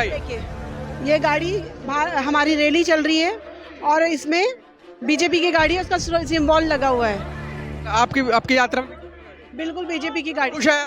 देखिए, ये गाड़ी हमारी रैली चल रही है और इसमें बीजेपी की गाड़ी है, उसका सिंबल लगा हुआ है। आपकी यात्रा में बिल्कुल बीजेपी की गाड़ी। खुश है?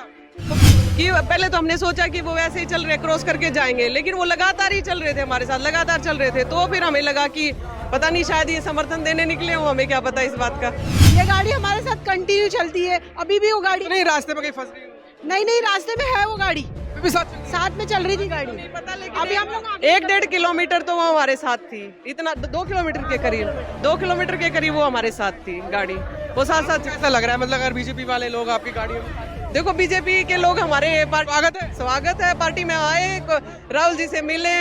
कि पहले तो हमने सोचा कि वो वैसे ही चल रहे क्रॉस करके जाएंगे, लेकिन वो लगातार ही चल रहे थे, हमारे साथ लगातार चल रहे थे। तो फिर हमें लगा कि पता नहीं शायद ये समर्थन देने निकले हो, हमें क्या पता इस बात का। ये गाड़ी हमारे साथ कंटिन्यू चलती है, अभी भी वो गाड़ी नहीं, रास्ते में कहीं फंस गई? नहीं, रास्ते में है वो गाड़ी, अभी भी साथ में चल रही थी गाड़ी। नहीं पता, लेकिन अभी हम लोग 1-1.5 किलोमीटर तो वो हमारे साथ थी, इतना 2 किलोमीटर के करीब, 2 किलोमीटर के करीब वो हमारे साथ थी गाड़ी, वो साथ साथ। कैसा लग रहा है, मतलब अगर बीजेपी वाले लोग आपकी गाड़ियों में? देखो, बीजेपी के लोग हमारे स्वागत है पार्टी में आए, राहुल जी से मिले,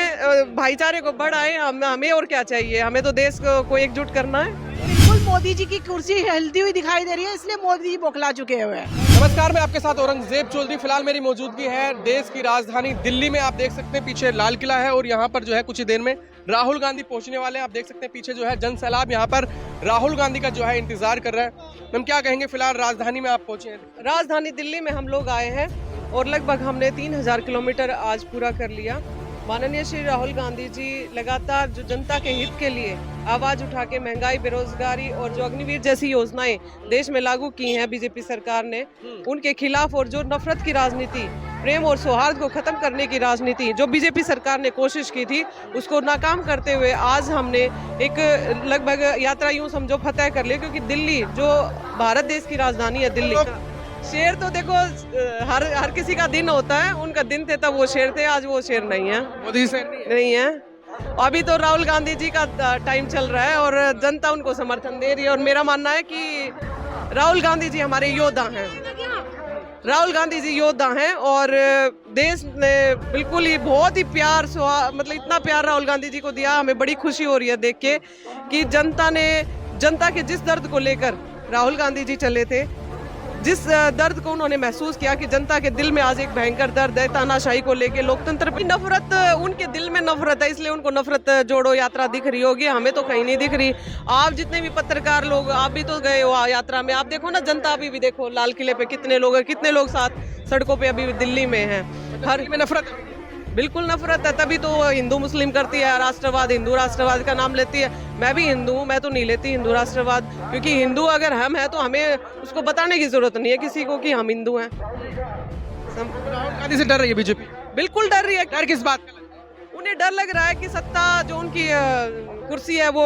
भाईचारे को बढ़ाए, हमें और क्या चाहिए, हमें तो देश को एकजुट करना है। बिल्कुल मोदी जी की कुर्सी हिलती हुई दिखाई दे रही है, इसलिए मोदी जी बौखला चुके हुए हैं। नमस्कार, मैं आपके साथ औरंगजेब चौधरी। फिलहाल मेरी मौजूदगी है देश की राजधानी दिल्ली में। आप देख सकते हैं पीछे लाल किला है और यहाँ पर जो है कुछ ही देर में राहुल गांधी पहुंचने वाले हैं। आप देख सकते हैं पीछे जो है जन सैलाब यहाँ पर राहुल गांधी का जो है इंतजार कर रहा है। हम क्या कहेंगे, फिलहाल राजधानी में आप पहुंचे हैं। राजधानी दिल्ली में हम लोग आए हैं और लगभग हमने 3000 किलोमीटर आज पूरा कर लिया। माननीय श्री राहुल गांधी जी लगातार जो जनता के हित के लिए आवाज उठा के महंगाई, बेरोजगारी और जो अग्निवीर जैसी योजनाएं देश में लागू की हैं बीजेपी सरकार ने, उनके खिलाफ, और जो नफरत की राजनीति, प्रेम और सौहार्द को खत्म करने की राजनीति जो बीजेपी सरकार ने कोशिश की थी, उसको नाकाम करते हुए आज हमने एक लगभग यात्रा यूं समझो फतेह कर ली। क्योंकि दिल्ली जो भारत देश की राजधानी है, दिल्ली शेर तो देखो हर किसी का दिन होता है, उनका दिन थे तब वो शेर थे, आज वो शेर नहीं है, मोदी से नहीं है। अभी तो राहुल गांधी जी का टाइम चल रहा है और जनता उनको समर्थन दे रही है। और मेरा मानना है कि राहुल गांधी जी हमारे योद्धा हैं, राहुल गांधी जी योद्धा हैं और देश ने बिल्कुल ही बहुत ही प्यार, मतलब इतना प्यार राहुल गांधी जी को दिया। हमें बड़ी खुशी हो रही है देख के कि जनता के जिस दर्द को लेकर राहुल गांधी जी चले थे, जिस दर्द को उन्होंने महसूस किया कि जनता के दिल में आज एक भयंकर दर्द है, तानाशाही को लेके, लोकतंत्र की नफरत, उनके दिल में नफरत है, इसलिए उनको नफरत जोड़ो यात्रा दिख रही होगी, हमें तो कहीं नहीं दिख रही। आप जितने भी पत्रकार लोग, आप भी तो गए हो यात्रा में, आप देखो ना, जनता अभी भी देखो लाल किले पे कितने लोग हैं, कितने लोग साथ सड़कों पे अभी दिल्ली में हैं। हर में नफरत, बिल्कुल नफरत है, तभी तो हिंदू मुस्लिम करती है राष्ट्रवाद, हिंदू राष्ट्रवाद का नाम लेती है। मैं भी हिंदू हूँ, मैं तो नहीं लेती हिंदू राष्ट्रवाद, क्योंकि हिंदू अगर हम हैं तो हमें उसको बताने की जरूरत नहीं है किसी को कि हम हिंदू हैं। राहुल गांधी से डर रही है बीजेपी? बिल्कुल डर रही है। डर किस बात का? उन्हें डर लग रहा है कि सत्ता जो उनकी कुर्सी है वो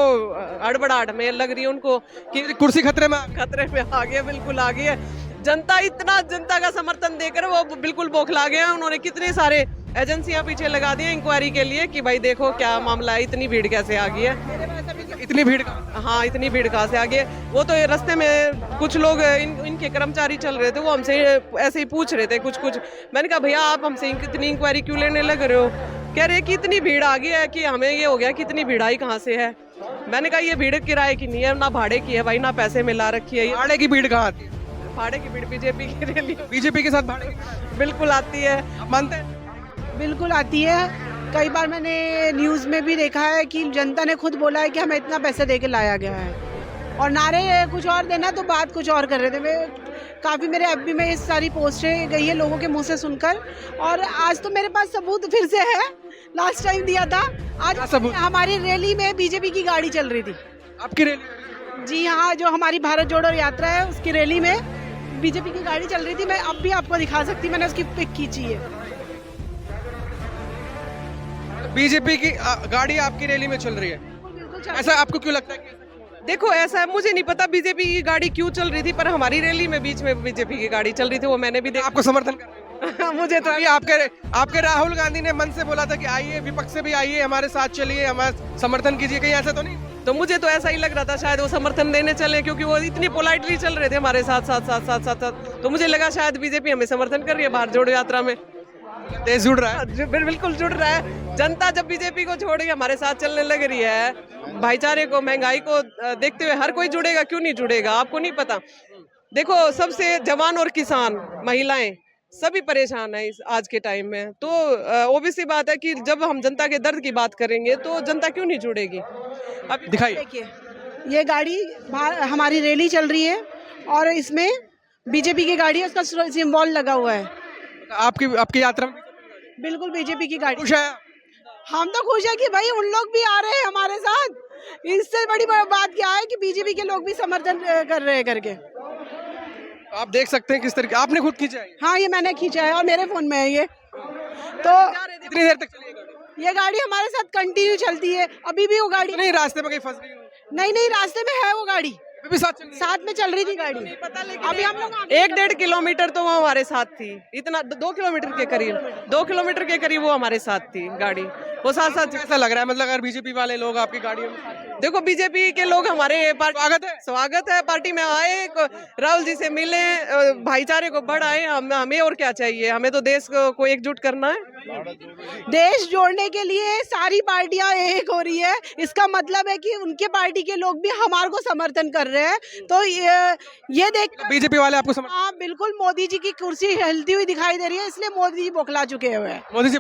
हड़बड़ाहट में लग रही है उनको कि कुर्सी खतरे में आ गई है, बिल्कुल आ गई है। जनता का समर्थन देकर वो बिल्कुल बौखला गए हैं। उन्होंने कितने सारे एजेंसियां पीछे लगा दी हैं इंक्वायरी के लिए कि भाई देखो क्या मामला है, इतनी भीड़ कैसे आ गई है, इतनी भीड़? हाँ, इतनी भीड़ कहाँ से आ गई है। वो तो रास्ते में कुछ लोग इनके कर्मचारी चल रहे थे, वो हमसे ऐसे ही पूछ रहे थे कुछ। मैंने कहा भैया आप हमसे इतनी इंक्वायरी क्यों लेने लग रहे हो? कह रहे कि इतनी भीड़ आ गई है कि हमें ये हो गया कि इतनी भीड़ आई कहाँ से है। मैंने कहा ये भीड़ किराए की नहीं है, ना भाड़े की है भाई, ना पैसे में ला रखी है। भाड़े की भीड़ कहाँ आती है? भाड़े की भीड़ बीजेपी की रैली बीजेपी के साथ भाड़े की बिल्कुल आती है। आप मानते हैं? बिल्कुल आती है। कई बार मैंने न्यूज़ में भी देखा है कि जनता ने खुद बोला है कि हमें इतना पैसा दे के लाया गया है, और नारे कुछ और देना तो बात कुछ और कर रहे थे। काफ़ी मेरे एफबी में इस सारी पोस्टें गई है लोगों के मुंह से सुनकर, और आज तो मेरे पास सबूत फिर से है, लास्ट टाइम दिया था। आज सबूत? हमारी रैली में बीजेपी की गाड़ी चल रही थी। आपकी रैली? जी हाँ, जो हमारी भारत जोड़ो यात्रा है उसकी रैली में बीजेपी की गाड़ी चल रही थी। मैं अब भी आपको दिखा सकती, मैंने उसकी पिक खींची है। बीजेपी की गाड़ी आपकी रैली में चल रही है, ऐसा आपको क्यों लगता है? देखो ऐसा है, मुझे नहीं पता बीजेपी की गाड़ी क्यों चल रही थी, पर हमारी रैली में बीच में बीजेपी की गाड़ी चल रही थी, वो मैंने भी देखा। आपको समर्थन कर रहे हैं? मुझे तो अभी आपके राहुल गांधी ने मन से बोला था कि आइए, विपक्ष से भी आइए, हमारे साथ चलिए, हमारा समर्थन कीजिए, कहीं ऐसा तो नहीं? तो मुझे तो ऐसा ही लग रहा था शायद वो समर्थन देने चले, क्योंकि वो इतनी पोलाइटली चल रहे थे हमारे साथ। तो मुझे लगा शायद बीजेपी हमें समर्थन कर रही है भारत जोड़ो यात्रा में। देश जुड़ रहा है, बिल्कुल जुड़ रहा है। जनता जब बीजेपी को छोड़ के हमारे साथ चलने लग रही है, भाईचारे को, महंगाई को देखते हुए हर कोई जुड़ेगा, क्यों नहीं जुड़ेगा? आपको नहीं पता? देखो, सबसे जवान और किसान, महिलाएं सभी परेशान है इस आज के टाइम में। तो ओबीसी बात है कि जब हम जनता के दर्द की बात करेंगे तो जनता क्यों नहीं जुड़ेगी? अब दिखाइए। देखिए, ये गाड़ी हमारी रैली चल रही है और इसमें बीजेपी की गाड़ी है, उसका सिंबल लगा हुआ है। आपकी यात्रा में बिल्कुल बीजेपी की गाड़ी। खुश है? हम तो खुश है कि भाई उन लोग भी आ रहे हैं हमारे साथ। इससे बड़ी बात क्या है कि बीजेपी के लोग भी समर्थन कर रहे हैं करके। आप देख सकते हैं किस तरीके आपने खुद खींचा है। हाँ, ये मैंने खींचा है और मेरे फोन में है ये। तो कितनी देर तक चलेगी ये गाड़ी हमारे साथ कंटिन्यू चलती है। अभी भी वो गाड़ी नहीं, रास्ते में कहीं फंस गई हो? नहीं, रास्ते में है वो गाड़ी, अभी भी साथ चल रही है? साथ में चल रही थी गाड़ी। पता, लेकिन अभी हम लोग 1-1.5 किलोमीटर तो वो हमारे साथ थी, इतना 2 किलोमीटर के करीब, 2 किलोमीटर के करीब वो हमारे साथ थी गाड़ी, वो साथ ऐसा लग रहा है मतलब अगर बीजेपी वाले लोग आपकी गाड़ियों में देखो बीजेपी के लोग हमारे स्वागत है पार्टी में आए, राहुल जी से मिले, भाईचारे को बढ़ाए। हमें और क्या चाहिए, हमें तो देश को एकजुट करना है। देश जोड़ने के लिए सारी पार्टियां एक हो रही है, इसका मतलब है कि उनके पार्टी के लोग भी हमारे को समर्थन कर रहे हैं। तो ये देख बीजेपी वाले आपको समझ हाँ बिल्कुल, मोदी जी की कुर्सी हिलती हुई दिखाई दे रही है, इसलिए मोदी जी बौखला चुके हुए हैं। मोदी जी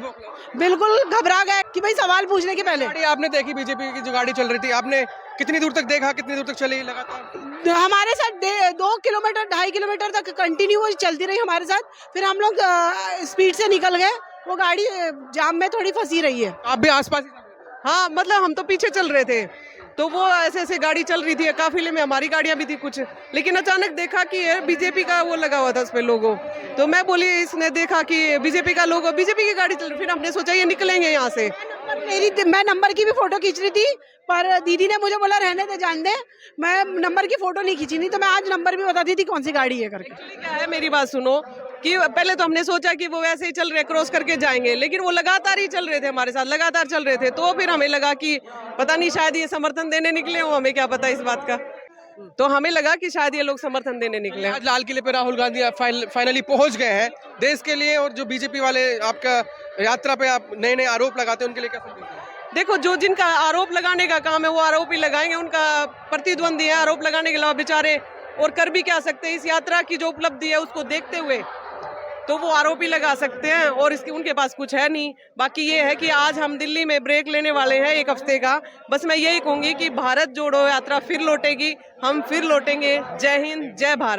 बिल्कुल घबरा गए कि भाई सवाल पूछने के पहले। गाड़ी आपने देखी बीजेपी की जो गाड़ी चल रही थी, आपने कितनी दूर तक देखा, कितनी दूर तक चली लगातार? हमारे साथ 2 किलोमीटर 2.5 किलोमीटर तक कंटिन्यू चलती रही हमारे साथ। फिर हम लोग स्पीड से निकल गए, वो गाड़ी जाम में थोड़ी फंसी रही है। आप भी आसपास? हाँ, मतलब हम तो पीछे चल रहे थे, तो वो ऐसे गाड़ी चल रही थी, काफिले में हमारी गाड़ियां भी थी कुछ, लेकिन अचानक देखा कि बीजेपी का वो लगा हुआ था उस पे लोगो, तो मैं बोली, इसने देखा कि बीजेपी का लोगो, बीजेपी की गाड़ी चल रही, फिर हमने सोचा ये निकलेंगे यहाँ से। मैं नंबर की भी फोटो खींच रही थी, पर दीदी ने मुझे बोला रहने दे, जान दे, मैं नंबर की फोटो नहीं खींची, नहीं तो मैं आज नंबर भी बताती थी कौन सी गाड़ी है करके। क्या है, मेरी बात सुनो, कि पहले तो हमने सोचा कि वो वैसे ही चल रहे, क्रॉस करके जाएंगे, लेकिन वो लगातार ही चल रहे थे हमारे साथ, लगातार चल रहे थे, तो फिर हमें लगा कि पता नहीं शायद ये समर्थन देने निकले हो, हमें क्या पता इस बात का, तो हमें लगा कि शायद ये लोग समर्थन देने निकले। आज लाल किले पे राहुल गांधी फाइनली पहुंच गए हैं देश के लिए, और जो बीजेपी वाले आपका यात्रा पे आप नए आरोप लगाते हैं, उनके लिए क्या संदेश है? देखो, जो जिनका आरोप लगाने का काम है वो आरोप ही लगाएंगे, उनका प्रतिद्वंदी है आरोप लगाने के अलावा बेचारे और कर भी क्या सकते हैं। इस यात्रा की जो उपलब्धि है उसको देखते हुए तो वो आरोप ही लगा सकते हैं, और इसके उनके पास कुछ है नहीं। बाकी ये है कि आज हम दिल्ली में ब्रेक लेने वाले हैं 1 हफ्ते का, बस मैं यही कहूँगी कि भारत जोड़ो यात्रा फिर लौटेगी, हम फिर लौटेंगे। जय हिंद, जय भारत।